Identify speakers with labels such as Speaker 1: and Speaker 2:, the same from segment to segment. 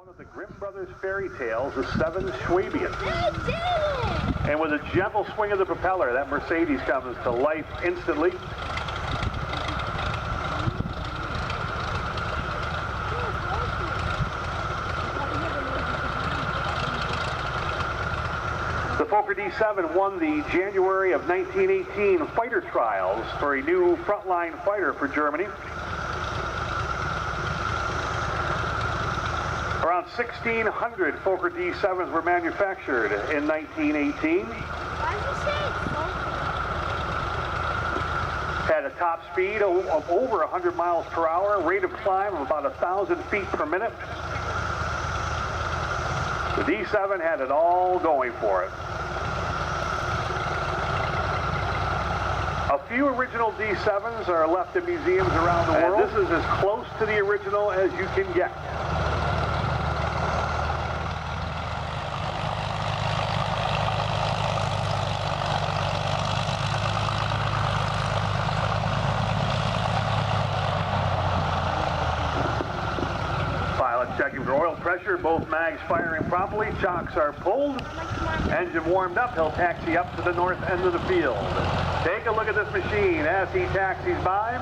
Speaker 1: of the Grimm Brothers fairy tales, the Seven Schwabian. And with a gentle swing of the propeller, that Mercedes comes to life instantly. The Fokker D VII won the January of 1918 fighter trials for a new frontline fighter for Germany. Around 1,600 Fokker D VIIs were manufactured in 1918. Had a top speed of over 100 miles per hour, rate of climb of about 1,000 feet per minute. The D VII had it all going for it. A few original D VIIs are left in museums around the world. This is as close to the original as you can get. Checking for oil pressure, both mags firing properly, chocks are pulled, engine warmed up, he'll taxi up to the north end of the field. Take a look at this machine as he taxis by.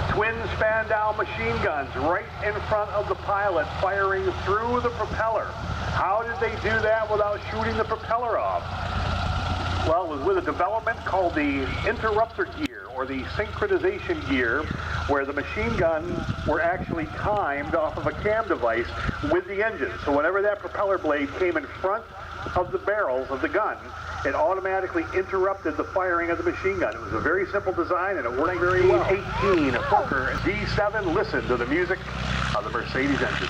Speaker 1: Twin Spandau machine guns right in front of the pilot firing through the propeller. How did they do that without shooting the propeller off? Well, it was with a development called the interrupter gear, or the synchronization gear, where the machine guns were actually timed off of a cam device with the engine. So whenever that propeller blade came in front of the barrels of the gun, it automatically interrupted the firing of the machine gun. It was a very simple design, and it worked very well. 18 Fokker D VII. Listen to the music of the Mercedes engine.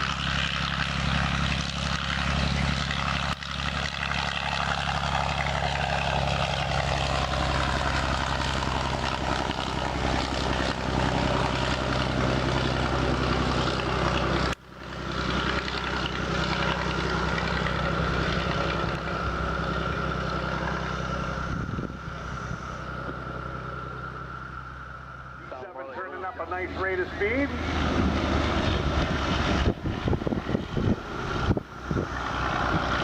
Speaker 1: Turning up a nice rate of speed.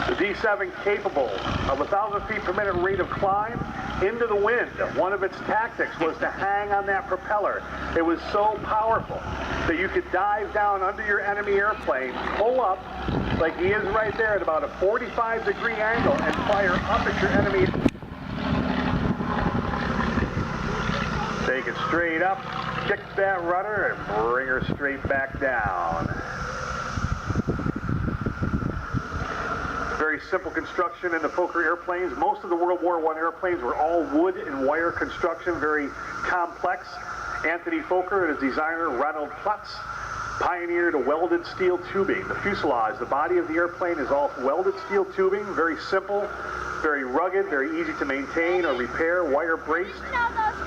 Speaker 1: The D VII capable of 1,000 feet per minute rate of climb into the wind. One of its tactics was to hang on that propeller. It was so powerful that you could dive down under your enemy airplane, pull up like he is right there at about a 45-degree angle, and fire up at your enemy. Take it straight up, kick that rudder, and bring her straight back down. Very simple construction in the Fokker airplanes. Most of the World War I airplanes were all wood and wire construction, very complex. Anthony Fokker and his designer, Ronald Plutz, pioneered a welded steel tubing. The fuselage, the body of the airplane, is all welded steel tubing, very simple, very rugged, very easy to maintain or repair, wire braced.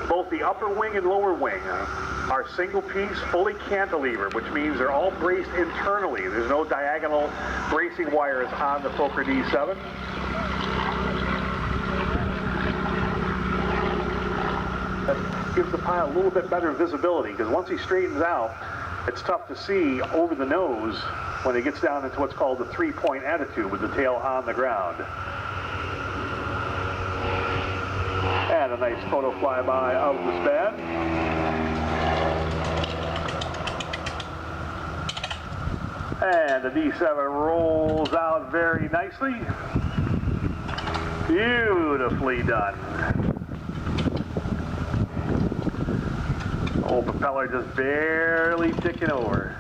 Speaker 1: Both the upper wing and lower wing are single piece, fully cantilevered, which means they're all braced internally. There's no diagonal bracing wires on the Fokker D VII. That gives the pilot a little bit better visibility, because once he straightens out, it's tough to see over the nose when it gets down into what's called the three-point attitude with the tail on the ground. And a nice photo flyby of the Spad. And the D VII rolls out very nicely. Beautifully done. Old propeller just barely ticking over.